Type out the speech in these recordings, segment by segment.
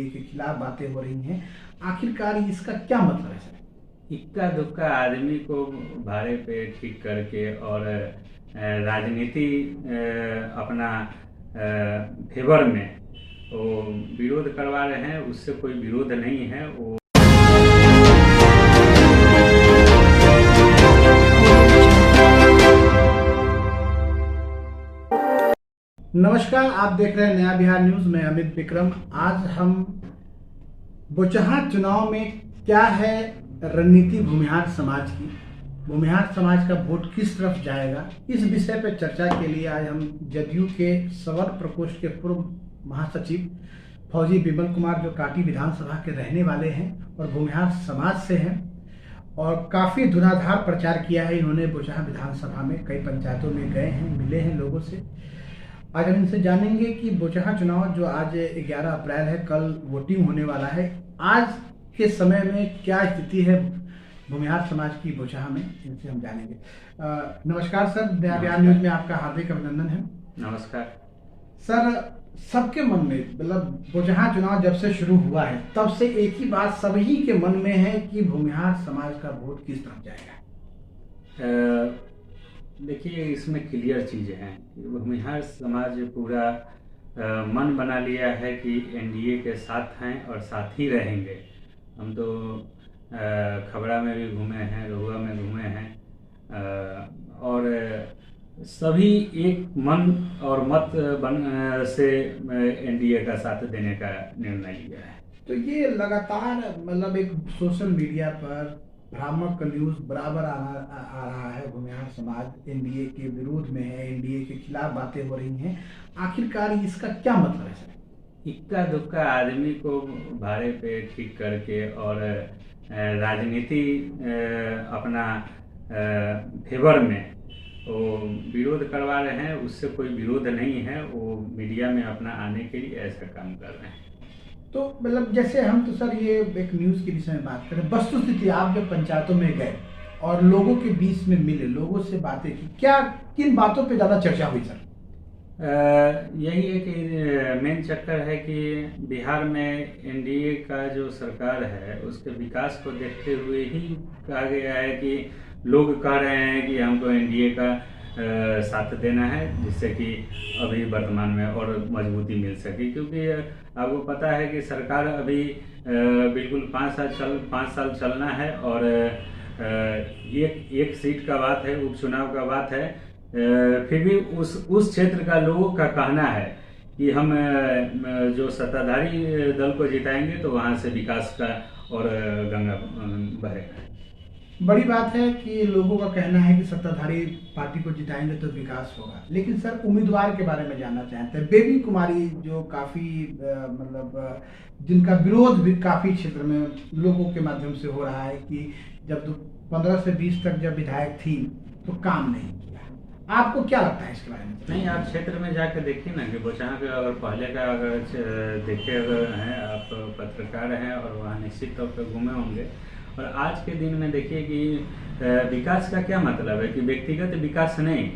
NDA के खिलाफ बातें हो रही हैं, आखिरकार इसका क्या मतलब है सर? इक्का दुक्का आदमी को भाड़े पे ठीक करके और राजनीति अपना फेवर में वो विरोध करवा रहे हैं। उससे कोई विरोध नहीं है। वो नमस्कार, आप देख रहे हैं नया बिहार न्यूज में अमित विक्रम। आज हम बोचहां चुनाव में क्या है रणनीति भूमिहार समाज की, भूमिहार समाज का वोट किस तरफ जाएगा, इस विषय पर चर्चा के लिए आज हम जदयू के सवर प्रकोष्ठ के पूर्व महासचिव फौजी विमल कुमार, जो काटी विधानसभा के रहने वाले हैं और भूमिहार समाज से हैं और काफी धुआंधार प्रचार किया है इन्होंने बोचहां विधानसभा में, कई पंचायतों में गए हैं, मिले हैं लोगों से। आज हम इनसे जानेंगे कि बोचहां चुनाव जो आज 11 अप्रैल है, कल वोटिंग होने वाला है, आज के समय में क्या स्थिति है भूमिहार समाज की बोचहां में, इनसे हम जानेंगे। नमस्कार सर, नया बिहार न्यूज में आपका हार्दिक अभिनंदन है। नमस्कार सर, सबके मन में, मतलब बोचहां चुनाव जब से शुरू हुआ है तब से एक ही बात सभी के मन में है कि भूमिहार समाज का वोट किस तरफ जाएगा। देखिए, इसमें क्लियर चीज़ें हैं कि भूमिहार समाज पूरा मन बना लिया है कि एनडीए के साथ हैं और साथ ही रहेंगे। हम तो खबरा में भी घूमे हैं, रहुआ में घूमे हैं और सभी एक मन और मत से एनडीए का साथ देने का निर्णय लिया है। तो ये लगातार मतलब एक सोशल मीडिया पर भ्रामक न्यूज बराबर आ रहा है, भूमिहार समाज एनडीए के विरोध में है, एनडीए के खिलाफ बातें हो रही हैं, आखिरकार इसका क्या मतलब है सर? इक्का दुक्का आदमी को भाड़े पे ठीक करके और राजनीति अपना फेवर में वो विरोध करवा रहे हैं। उससे कोई विरोध नहीं है। वो मीडिया में अपना आने के लिए ऐसा काम कर रहे हैं। तो मतलब जैसे हम तो सर ये एक न्यूज़ के विषय में बात करें, वस्तुस्थिति आप जब पंचायतों में गए और लोगों के बीच में मिले, लोगों से बातें की, क्या किन बातों पे ज़्यादा चर्चा हुई सर? यही है कि मेन चक्कर है कि बिहार में एनडीए का जो सरकार है उसके विकास को देखते हुए ही कहा गया है कि लोग कह रहे हैं कि हमको एनडीए का साथ देना है, जिससे कि अभी वर्तमान में और मजबूती मिल सके। क्योंकि आपको पता है कि सरकार अभी बिल्कुल 5 साल चलना है और एक सीट का बात है, उपचुनाव का बात है। फिर भी उस क्षेत्र का लोगों का कहना है कि हम जो सत्ताधारी दल को जिताएंगे तो वहां से विकास का और गंगा बहेगा। बड़ी बात है कि लोगों का कहना है कि सत्ताधारी पार्टी को जिताएंगे तो विकास होगा, लेकिन सर उम्मीदवार के बारे में जानना चाहते हैं। बेबी कुमारी जो काफी मतलब जिनका विरोध भी काफी क्षेत्र में लोगों के माध्यम से हो रहा है कि जब 15 से 20 तक जब विधायक थी तो काम नहीं किया, आपको क्या लगता है इसके बारे में? नहीं, आप क्षेत्र में जाकर देखिए ना कि बोचहां का अगर पहले का अगर देखे अगर हैं, आप पत्रकार हैं और वहाँ निश्चित तौर पर घूमे होंगे। और आज के दिन में देखिए कि विकास का क्या मतलब है कि व्यक्तिगत विकास नहीं,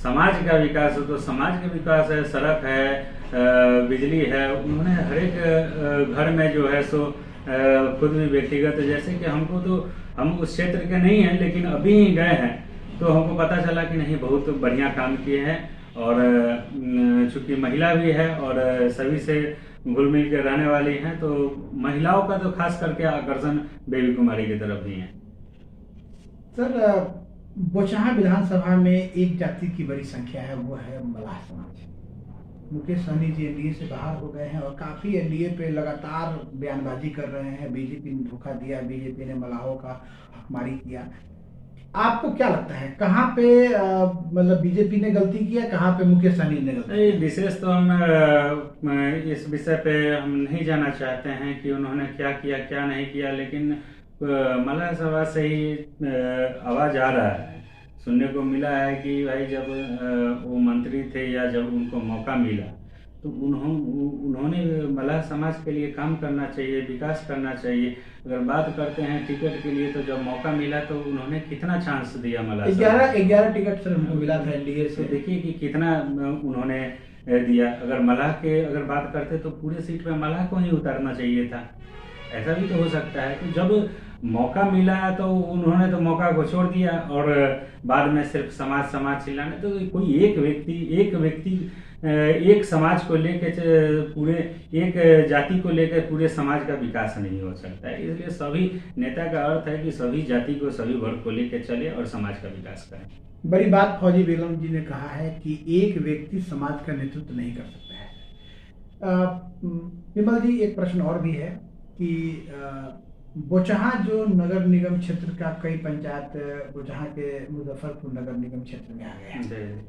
समाज का विकास हो। तो समाज का विकास है, सड़क है, बिजली है। उन्होंने हर एक घर में जो है सो खुद भी व्यक्तिगत, जैसे कि हमको तो हम उस क्षेत्र के नहीं हैं लेकिन अभी ही गए हैं तो हमको पता चला कि नहीं, बहुत बढ़िया काम किए हैं। और चूंकि महिला भी है और सभी से घुल मिल के रहने वाली हैं, तो महिलाओं का तो खास करके आकर्षण बेबी कुमारी की तरफ भी है। सर, बोचहां विधानसभा में एक जाति की बड़ी संख्या है, वो है मलाह समाज। मुकेश सहनी जी एनडीए से बाहर हो गए हैं और काफी एनडीए पे लगातार बयानबाजी कर रहे हैं, बीजेपी ने धोखा दिया, बीजेपी ने मलाहों का हकमारी किया। आपको क्या लगता है कहाँ पे मतलब बीजेपी ने गलती किया, कहाँ पे मुकेश सहनी ने गलती किया? विशेष तो हम इस विषय पे हम नहीं जाना चाहते हैं कि उन्होंने क्या किया क्या नहीं किया, लेकिन मलाह सभा से ही आवाज आ रहा है, सुनने को मिला है कि भाई जब वो मंत्री थे या जब उनको मौका मिला तो उन्होंने मलाह समाज के लिए काम करना चाहिए, विकास करना चाहिए। अगर बात करते हैं टिकट के लिए, तो जब मौका मिला तो उन्होंने कितना चांस दिया मलाह। 11 टिकट सर उनको मिला था एनडीए से। देखिए कि कितना उन्होंने दिया। अगर मलाह के अगर बात करते तो पूरे सीट पे मलाह को ही उतारना चाहिए था। ऐसा भी तो हो सकता है कि जब मौका मिला तो उन्होंने तो मौका को छोड़ दिया और बाद में सिर्फ समाज समाज चिल्लाने। तो कोई एक व्यक्ति एक समाज को लेकर पूरे एक जाति को लेकर पूरे समाज का विकास नहीं हो सकता है। इसलिए सभी नेता का अर्थ है कि सभी जाति को सभी वर्ग को लेकर चले और समाज का विकास करें। बड़ी बात फौजी बेगम जी ने कहा है कि एक व्यक्ति समाज का नेतृत्व नहीं कर सकता है। विमल जी, एक प्रश्न और भी है कि बोचहां जो नगर निगम क्षेत्र का कई पंचायत बोचहां के मुजफ्फरपुर नगर निगम क्षेत्र में आ गए हैं,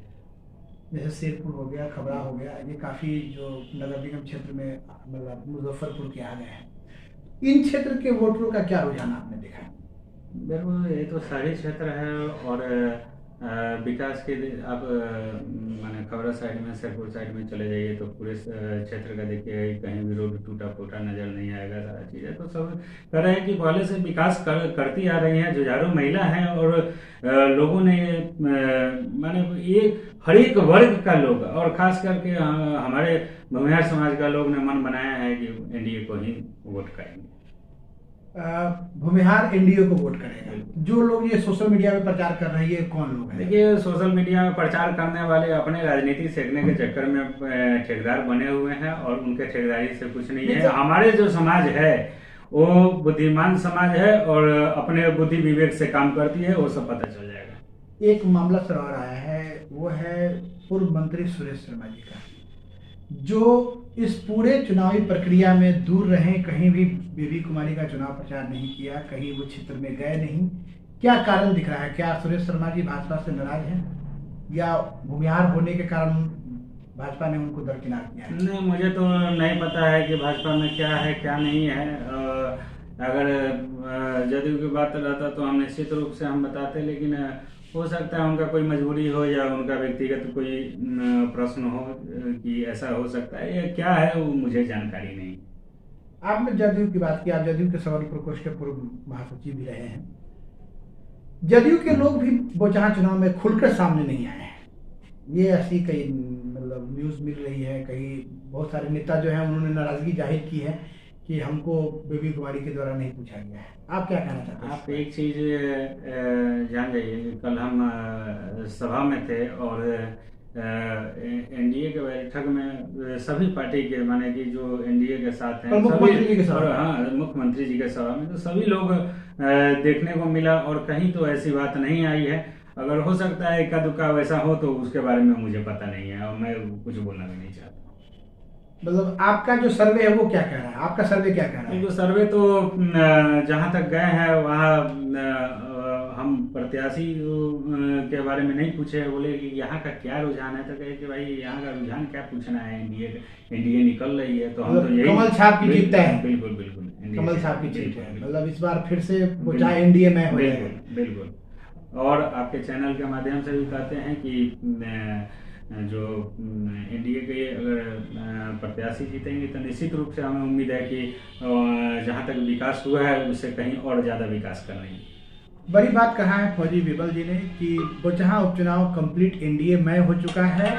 जैसे शेरपुर हो गया, खबरा हो गया, ये काफी जो नगर निगम क्षेत्र में मतलब मुजफ्फरपुर के आ गए हैं। इन क्षेत्र के वोटरों का क्या रुझान आपने देखा? बिल्कुल, ये तो शहरी क्षेत्र है और विकास के आप माने खबरा साइड में, शेरपुर साइड में चले जाइए तो पूरे क्षेत्र का देखिए कहीं भी रोड टूटा फूटा नजर नहीं आएगा। सारा चीज़ें तो सब कर रहे हैं कि पहले से विकास करती आ रही हैं। जुझारू महिला हैं और लोगों ने माने ये हर एक वर्ग का लोग और खास करके हमारे भूमिहार समाज का लोग ने मन बनाया है कि एनडीए को ही वोट करेंगे। भूमिहार एनडीए को वोट करेगा। जो लोग ये सोशल मीडिया में प्रचार कर रही है, कौन लोग हैं? देखिए, सोशल मीडिया में प्रचार करने वाले अपने राजनीति सेकने के चक्कर में ठेकेदार बने हुए हैं और उनके ठेकेदारी से कुछ नहीं है। हमारे जो समाज है वो बुद्धिमान समाज है और अपने बुद्धि विवेक से काम करती है, वो सब पता चल जाएगा। एक मामला सर और आया है, वो है पूर्व मंत्री सुरेश शर्मा जी का, जो इस पूरे चुनावी प्रक्रिया में दूर रहे, कहीं भी बेबी कुमारी का चुनाव प्रचार नहीं किया, कहीं वो क्षेत्र में गए नहीं। क्या कारण दिख रहा है? क्या सुरेश शर्मा जी भाजपा से नाराज हैं या भूमिहार होने के कारण भाजपा ने उनको दरकिनार किया है? नहीं, मुझे तो नहीं पता है कि भाजपा में क्या है क्या नहीं है। अगर जदयू की बात रहता तो हम निश्चित रूप से हम बताते, लेकिन हो सकता है उनका कोई मजबूरी हो या उनका व्यक्तिगत कोई प्रश्न हो कि ऐसा हो सकता है, या क्या है वो मुझे जानकारी नहीं। आपने जदयू की बात की, आप जदयू के सवाल प्रकोष्ठ के पूर्व महासचिव भी रहे हैं। जदयू के लोग भी बोचहां चुनाव में खुलकर सामने नहीं आए हैं। ये ऐसी कई मतलब न्यूज मिल रही है, कई बहुत सारे नेता जो हैं उन्होंने नाराजगी जाहिर की है कि हमको बेबी कुमारी के द्वारा नहीं पूछा गया है। आप क्या कहना चाहते हैं? आप एक चीज जान जाइए, कल हम सभा में थे और एनडीए के बैठक में सभी पार्टी के माने कि जो एनडीए के साथ हैं मुख्यमंत्री जी के सभा में तो सभी लोग देखने को मिला और कहीं तो ऐसी बात नहीं आई है। अगर हो सकता है इक्का दुक्का वैसा हो तो उसके बारे में मुझे पता नहीं है और मैं कुछ बोलना भी नहीं चाहता। मतलब आपका जो सर्वे है वो क्या कह रहा है? आपका सर्वे क्या कह रहा है? तो सर्वे तो जहाँ तक गए हैं वहाँ हम प्रत्याशी के बारे में नहीं पूछे, बोले कि यहाँ का क्या रुझान है, तो कहे कि भाई यहाँ का रुझान क्या पूछना है, एनडीए निकल रही है तो हम तो यही कमल छाप की जीतता है। बिल्कुल बिल्कुल कमल छाप की जीत है, मतलब इस बार फिर से बोचहां एनडीए में हो जाएगा। बिल्कुल। और आपके चैनल के माध्यम से भी कहते हैं कि जो एनडीए के अगर प्रत्याशी जीतेंगे तो निश्चित रूप से हमें उम्मीद है कि जहाँ तक विकास हुआ है उससे कहीं और ज़्यादा विकास करना है। बड़ी बात कहा है फौजी बिमल जी ने कि बोचहां उपचुनाव कंप्लीट एनडीए में हो चुका है,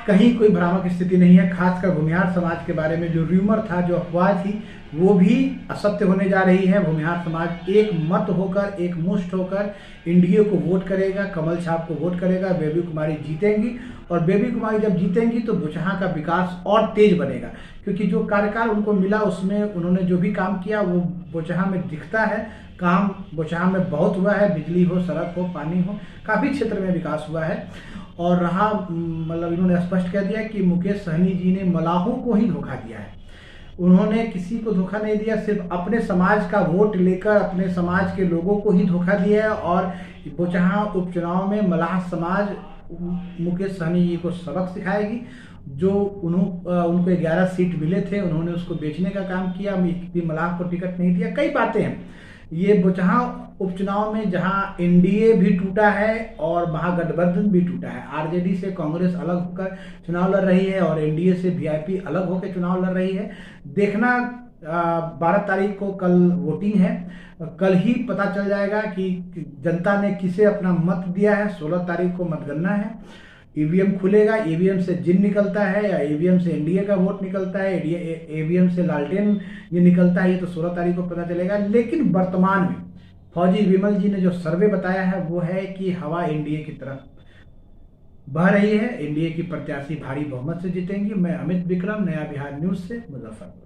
कहीं कोई भ्रामक स्थिति नहीं है। खासकर भूमिहार समाज के बारे में जो र्यूमर था, जो अफवाह थी, वो भी असत्य होने जा रही है। भूमिहार समाज एक मत होकर, एक मुष्ट होकर एनडीए को वोट करेगा, कमल छाप को वोट करेगा, बेबी कुमारी जीतेंगी और बेबी कुमारी जब जीतेंगी तो बोचहां का विकास और तेज बनेगा, क्योंकि जो कार्यकाल उनको मिला उसमें उन्होंने जो भी काम किया वो बोचहां में दिखता है। काम बोचहां में बहुत हुआ है, बिजली हो, सड़क हो, पानी हो, काफ़ी क्षेत्र में विकास हुआ है। और रहा मतलब इन्होंने स्पष्ट कह दिया कि मुकेश सहनी जी ने मलाहों को ही धोखा दिया है। उन्होंने किसी को धोखा नहीं दिया, सिर्फ अपने समाज का वोट लेकर अपने समाज के लोगों को ही धोखा दिया है। और बोचहां उपचुनाव में मलाह समाज मुकेश सहनी जी को सबक सिखाएगी। जो उनको 11 सीट मिले थे, उन्होंने उसको बेचने का काम किया, मलाह को टिकट नहीं दिया, कई बातें हैं। ये बोचहां उपचुनाव में जहां एनडीए भी टूटा है और महागठबंधन भी टूटा है, आरजेडी से कांग्रेस अलग होकर चुनाव लड़ रही है और एनडीए से वीआईपी अलग होकर चुनाव लड़ रही है। देखना 12 तारीख को कल वोटिंग है, कल ही पता चल जाएगा कि जनता ने किसे अपना मत दिया है। 16 तारीख को मतगणना है, ईवीएम खुलेगा, ईवीएम से जिन निकलता है या ईवीएम से एनडीए का वोट निकलता है, ईवीएम से लालटेन ये निकलता है, ये तो 16 तारीख को पता चलेगा। लेकिन वर्तमान में फौजी विमल जी ने जो सर्वे बताया है वो है कि हवा एनडीए की तरफ बह रही है। एनडीए की प्रत्याशी भारी बहुमत से जीतेंगी। मैं अमित विक्रम, नया बिहार न्यूज से मुजफ्फरपुर।